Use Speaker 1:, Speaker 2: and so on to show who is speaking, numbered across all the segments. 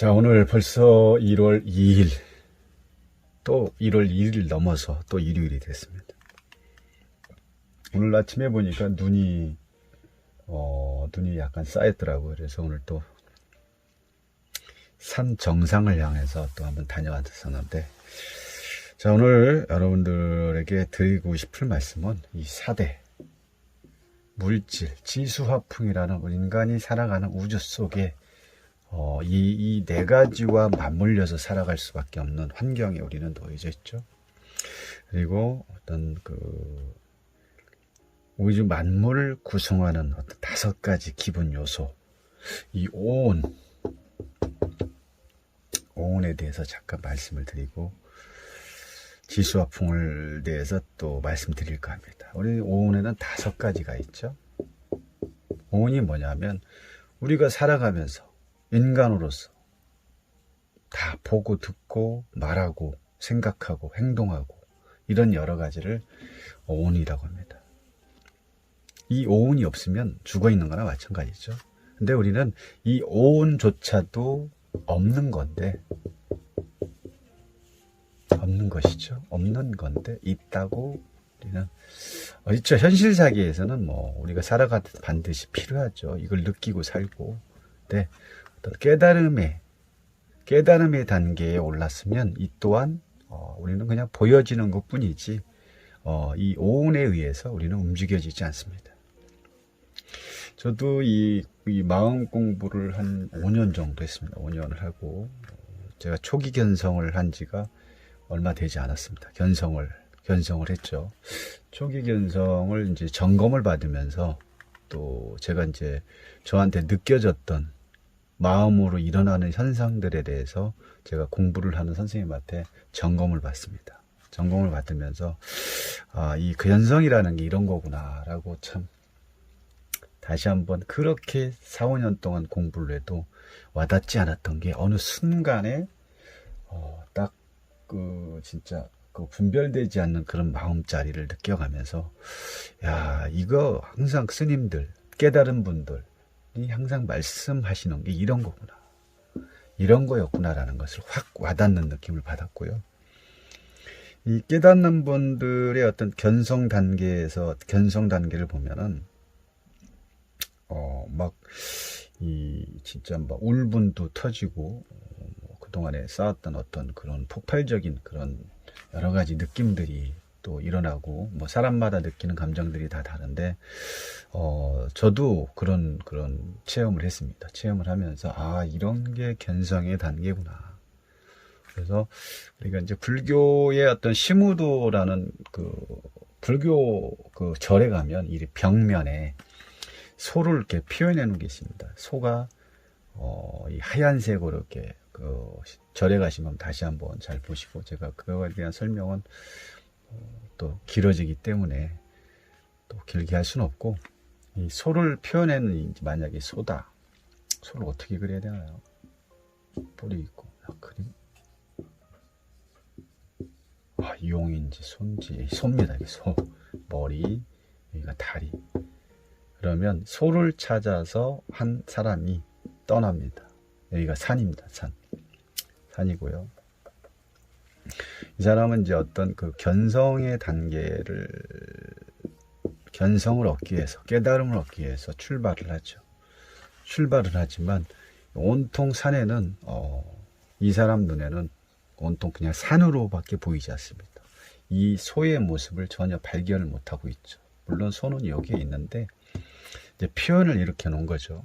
Speaker 1: 자, 오늘 벌써 1월 2일, 또 1월 2일 넘어서 또 일요일이 됐습니다. 오늘 아침에 보니까 눈이 약간 쌓였더라고요. 그래서 오늘 또 산 정상을 향해서 또 한번 다녀왔었는데, 자, 오늘 여러분들에게 드리고 싶을 말씀은 이 4대 물질, 지수화풍이라는 인간이 살아가는 우주 속에 이 네 가지와 맞물려서 살아갈 수밖에 없는 환경에 우리는 놓여져 있죠. 그리고 어떤 우주 만물을 구성하는 어떤 5가지 기본 요소, 이 오온에 대해서 잠깐 말씀을 드리고, 지수화풍을 대해서 또 말씀드릴까 합니다. 우리 오온에는 5가지가 있죠. 오온이 뭐냐면, 우리가 살아가면서 인간으로서 다 보고 듣고 말하고 생각하고 행동하고 이런 여러 가지를 오온이라고 합니다. 이 오온이 없으면 죽어 있는 거나 마찬가지죠. 근데 우리는 이 오온조차도 없는 건데, 없는 것이죠. 없는 건데 있다고 우리는 있죠. 현실 세계에서는 우리가 살아가듯 반드시 필요하죠. 이걸 느끼고 살고. 근데 깨달음의 단계에 올랐으면 이 또한 우리는 그냥 보여지는 것 뿐이지 이 오온에 의해서 우리는 움직여지지 않습니다. 저도 이 마음 공부를 한 5년 정도 했습니다. 5년을 하고, 제가 초기 견성을 한 지가 얼마 되지 않았습니다. 견성을 했죠. 초기 견성을 이제 점검을 받으면서, 또 제가 이제 저한테 느껴졌던 마음으로 일어나는 현상들에 대해서 제가 공부를 하는 선생님한테 점검을 받습니다. 점검을 받으면서 이 견성이라는 게 이런 거구나라고 참 다시 한번, 그렇게 4, 5년 동안 공부를 해도 와닿지 않았던 게 어느 순간에 딱 진짜 분별되지 않는 그런 마음자리를 느껴가면서, 야, 이거 항상 스님들, 깨달은 분들이 항상 말씀하시는 게 이런 거구나, 이런 거였구나라는 것을 확 와닿는 느낌을 받았고요. 이 깨닫는 분들의 어떤 견성 단계를 보면은 진짜 울분도 터지고, 그동안에 쌓았던 어떤 그런 폭발적인 그런 여러 가지 느낌들이 또 일어나고, 사람마다 느끼는 감정들이 다 다른데, 저도 그런 체험을 했습니다. 체험을 하면서, 이런 게 견성의 단계구나. 그래서 우리가 이제 불교의 어떤 심우도라는 불교 절에 가면 이 벽면에 소를 이렇게 표현해 놓은 게 있습니다. 소가 이 하얀색으로 이렇게 절에 가시면 다시 한번 잘 보시고, 제가 그거에 대한 설명은 또 길어지기 때문에 또 길게 할 수는 없고, 이 소를 표현해는, 만약에 소다, 소를 어떻게 그려야 되나요? 뿔이 있고, 그림, 용인지 손지, 소입니다. 이게 소, 머리, 여기가 다리. 그러면 소를 찾아서 한 사람이 떠납니다. 여기가 산입니다. 산이고요. 이 사람은 이제 어떤 견성의 단계를, 견성을 얻기 위해서, 깨달음을 얻기 위해서 출발을 하죠. 출발을 하지만 온통 산에는 이 사람 눈에는 온통 그냥 산으로밖에 보이지 않습니다. 이 소의 모습을 전혀 발견을 못하고 있죠. 물론 소는 여기에 있는데 이제 표현을 일으켜 놓은 거죠.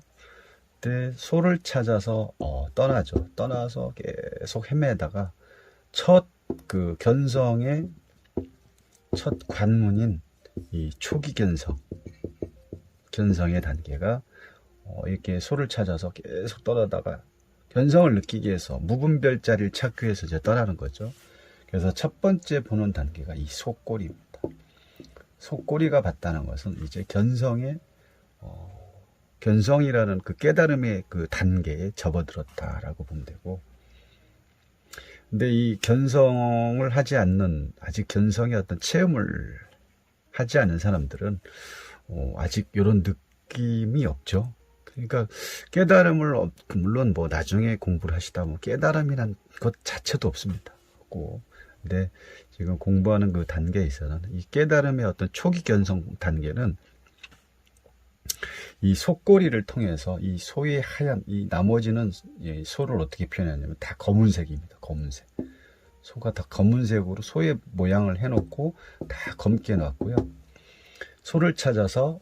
Speaker 1: 근데 소를 찾아서 떠나죠. 떠나서 계속 헤매다가 첫 견성의 첫 관문인 이 초기 견성의 단계가 이렇게 소를 찾아서 계속 떠나다가 견성을 느끼기 위해서 무분별자리를 찾기 위해서 이제 떠나는 거죠. 그래서 첫 번째 보는 단계가 이 소꼬리입니다. 소꼬리가 봤다는 것은 이제 견성이라는 깨달음의 단계에 접어들었다라고 보면 되고, 근데 이 견성을 하지 않는, 아직 견성의 어떤 체험을 하지 않은 사람들은 아직 이런 느낌이 없죠. 그러니까 깨달음을 물론 뭐 나중에 공부를 하시다 뭐 깨달음이란 것 자체도 없습니다. 없고, 근데 지금 공부하는 그 단계에 있어서는 이 깨달음의 어떤 초기 견성 단계는 이 속꼬리를 통해서 이 소의 하얀, 이 나머지는 소를 어떻게 표현하냐면 다 검은색입니다. 검은색. 소가 다 검은색으로 소의 모양을 해놓고 다 검게 놨고요. 소를 찾아서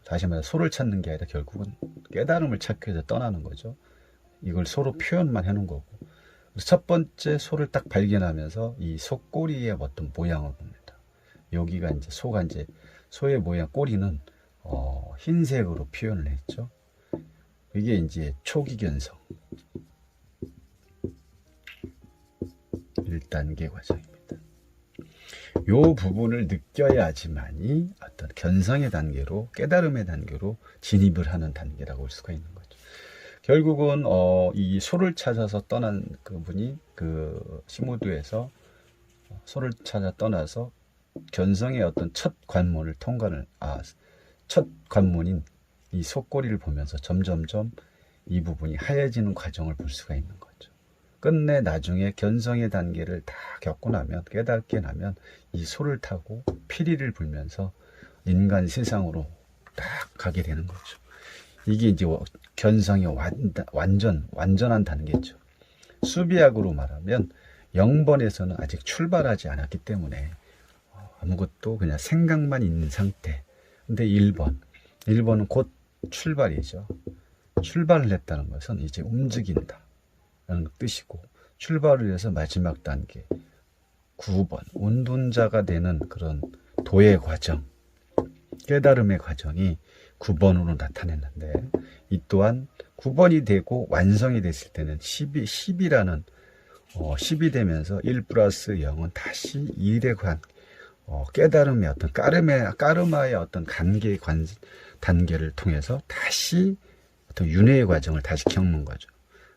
Speaker 1: 다시 말해 소를 찾는 게 아니라 결국은 깨달음을 찾기 위해서 떠나는 거죠. 이걸 소로 표현만 해놓은 거고. 첫 번째 소를 딱 발견하면서 이 속꼬리의 어떤 모양을 봅니다. 여기가 이제 소가 이제 소의 모양 꼬리는 흰색으로 표현을 했죠. 이게 이제 초기 견성 1단계 과정입니다. 요 부분을 느껴야지만이 어떤 견성의 단계로 깨달음의 단계로 진입을 하는 단계라고 볼 수가 있는 거죠. 결국은 이 소를 찾아서 떠난 그분이 그 시모두에서 소를 찾아 떠나서 견성의 어떤 첫 관문을 첫 관문인 이 속꼬리를 보면서 점점점 이 부분이 하얘지는 과정을 볼 수가 있는 거죠. 끝내 나중에 견성의 단계를 다 겪고 나면 깨닫게 나면 이 소를 타고 피리를 불면서 인간 세상으로 딱 가게 되는 거죠. 이게 이제 견성의 완전한 단계죠. 수비학으로 말하면 0번에서는 아직 출발하지 않았기 때문에 아무것도 그냥 생각만 있는 상태. 근데 1번은 곧 출발이죠. 출발을 했다는 것은 이제 움직인다 라는 뜻이고, 출발을 위해서 마지막 단계 9번 운둔자가 되는 그런 도의 과정, 깨달음의 과정이 9번으로 나타냈는데, 이 또한 9번이 되고 완성이 됐을 때는 10이라는 10이 되면서 1 플러스 0은 다시 1의 깨달음의 어떤 까르마의 어떤 단계를 통해서 다시 어떤 윤회의 과정을 다시 겪는 거죠.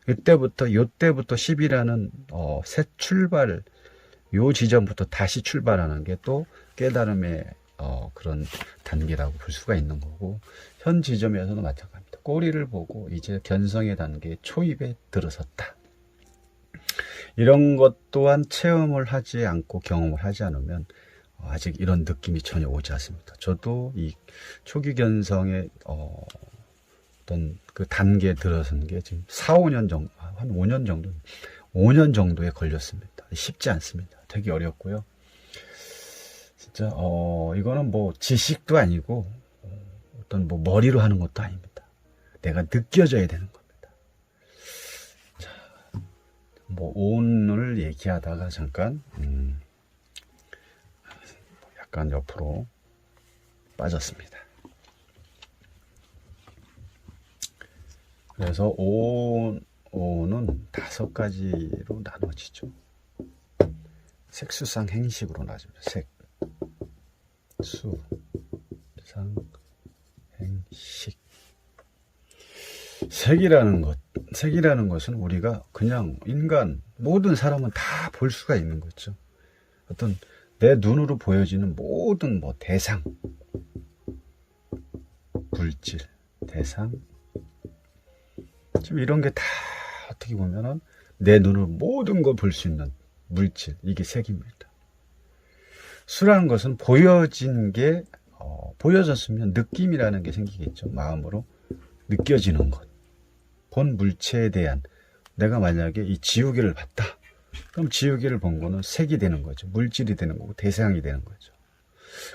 Speaker 1: 요때부터 10이라는 새 출발, 요 지점부터 다시 출발하는 게 또 깨달음의 그런 단계라고 볼 수가 있는 거고, 현 지점에서도 마찬가지입니다. 꼬리를 보고 이제 견성의 단계 초입에 들어섰다. 이런 것 또한 체험을 하지 않고 경험을 하지 않으면 아직 이런 느낌이 전혀 오지 않습니다. 저도 이 초기 견성의 어떤 그 단계에 들어선 게 지금 4-5년 정도, 한 5년 정도에 걸렸습니다. 쉽지 않습니다. 되게 어렵고요. 진짜 이거는 뭐 지식도 아니고 어떤 뭐 머리로 하는 것도 아닙니다. 내가 느껴져야 되는 겁니다. 자, 뭐 오늘 얘기하다가 잠깐 약간 옆으로 빠졌습니다. 그래서 오는 5가지로 나눠지죠. 색수상 행식으로 나눠집니다. 색, 수, 상, 행식. 색이라는 것은 우리가 그냥 인간, 모든 사람은 다 볼 수가 있는 거죠. 어떤 내 눈으로 보여지는 모든 대상, 물질, 대상, 지금 이런 게 다 어떻게 보면은 내 눈으로 모든 걸 볼 수 있는 물질, 이게 색입니다. 수라는 것은 보여진 게 보여졌으면 느낌이라는 게 생기겠죠. 마음으로 느껴지는 것, 본 물체에 대한, 내가 만약에 이 지우개를 봤다, 그럼 지우개를 본 거는 색이 되는 거죠. 물질이 되는 거고 대상이 되는 거죠.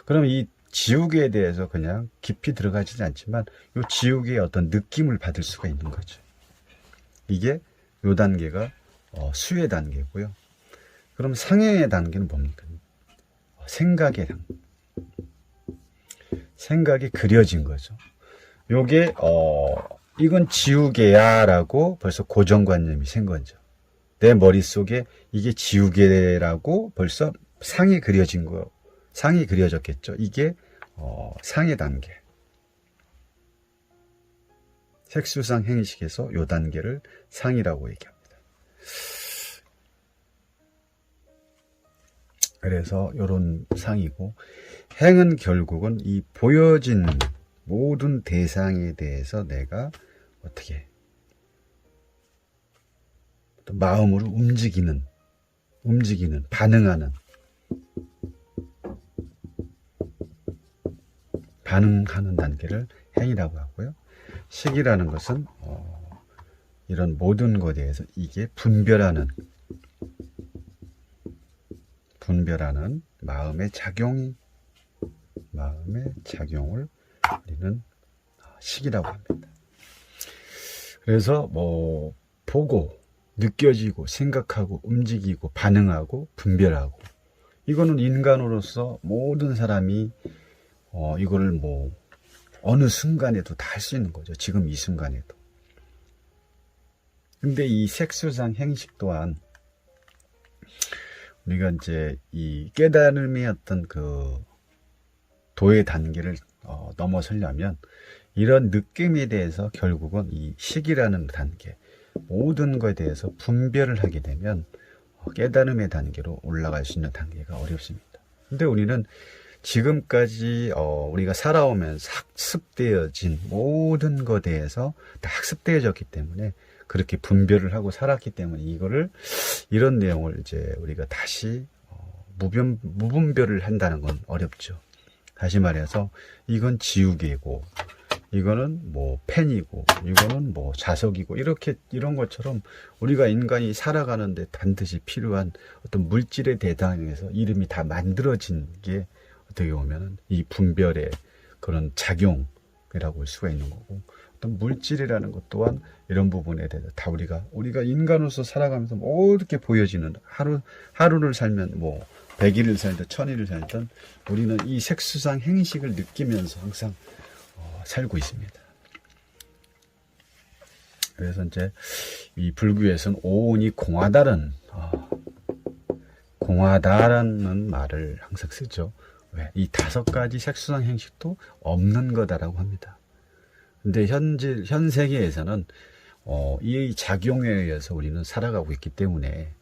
Speaker 1: 그럼 이 지우개에 대해서 그냥 깊이 들어가지는 않지만 이 지우개의 어떤 느낌을 받을 수가 있는 거죠. 이게 요 단계가 수의 단계고요. 그럼 상행의 단계는 뭡니까? 생각의 단계. 생각이 그려진 거죠. 요게 이건 지우개야 라고 벌써 고정관념이 생 거죠. 내 머릿속에 이게 지우개라고 벌써 상이 그려졌겠죠. 이게 상의 단계. 색수상 행식에서 요 단계를 상이라고 얘기합니다. 그래서 요런 상이고, 행은 결국은 이 보여진 모든 대상에 대해서 내가 어떻게 마음으로 움직이는, 반응하는 단계를 행이라고 하고요. 식이라는 것은 이런 모든 것에 대해서 이게 분별하는 마음의 작용을 우리는 식이라고 합니다. 그래서 뭐 보고 느껴지고 생각하고 움직이고 반응하고 분별하고, 이거는 인간으로서 모든 사람이 이거를 뭐 어느 순간에도 다 할 수 있는 거죠. 지금 이 순간에도. 근데 이 색수상 행식 또한 우리가 이제 이 깨달음의 어떤 그 도의 단계를 넘어서려면 이런 느낌에 대해서 결국은 이 식이라는 단계, 모든 것에 대해서 분별을 하게 되면 깨달음의 단계로 올라갈 수 있는 단계가 어렵습니다. 근데 우리는 지금까지 우리가 살아오면서 학습되어진 모든 것에 대해서 다 학습되어졌기 때문에, 그렇게 분별을 하고 살았기 때문에 이런 내용을 이제 우리가 다시 무분별을 한다는 건 어렵죠. 다시 말해서 이건 지우개고, 이거는 뭐 펜이고, 이거는 뭐 자석이고, 이런 것처럼 우리가 인간이 살아가는데 반드시 필요한 어떤 물질의 대상에서 이름이 다 만들어진 게 어떻게 보면 이 분별의 그런 작용이라고 할 수가 있는 거고, 어떤 물질이라는 것 또한 이런 부분에 대해서 다 우리가 인간으로서 살아가면서 어떻게 보여지는, 하루를 살면 뭐 100일을 살든 1000일을 살든 우리는 이 색수상 행식을 느끼면서 항상 살고 있습니다. 그래서 이제 이 불교에서는 오온이 공하다라는 말을 항상 쓰죠. 왜? 이 5가지 색수상 행식도 없는 거다라고 합니다. 근데 현 세계에서는 이 작용에 의해서 우리는 살아가고 있기 때문에,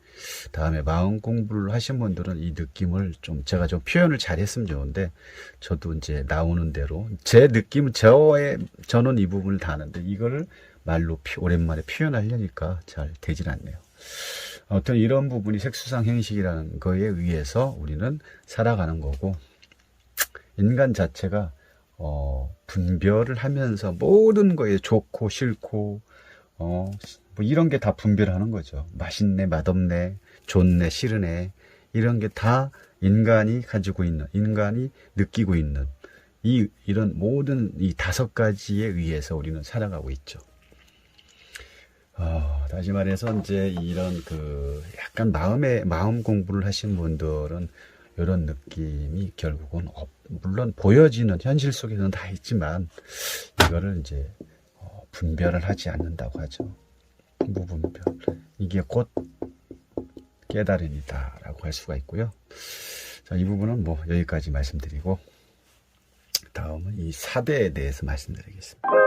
Speaker 1: 다음에 마음 공부를 하신 분들은 이 느낌을 제가 좀 표현을 잘했으면 좋은데, 저도 이제 나오는 대로 제 느낌은 저는 이 부분을 다 아는데 이거를 말로 오랜만에 표현하려니까 잘 되질 않네요. 아무튼 이런 부분이 색수상 행식이라는 거에 의해서 우리는 살아가는 거고, 인간 자체가 분별을 하면서 모든 거에 좋고 싫고 뭐 이런 게 다 분별하는 거죠. 맛있네, 맛없네, 좋네, 싫으네, 이런 게 다 인간이 가지고 있는, 인간이 느끼고 있는 이런 모든 이 5가지에 의해서 우리는 살아가고 있죠. 다시 말해서 이제 이런 약간 마음 공부를 하신 분들은 이런 느낌이 결국은 물론 보여지는 현실 속에서는 다 있지만, 이거를 이제 분별을 하지 않는다고 하죠. 무분별. 이게 곧 깨달음이다라고 할 수가 있고요. 자, 이 부분은 뭐 여기까지 말씀드리고, 다음은 이 사대에 대해서 말씀드리겠습니다.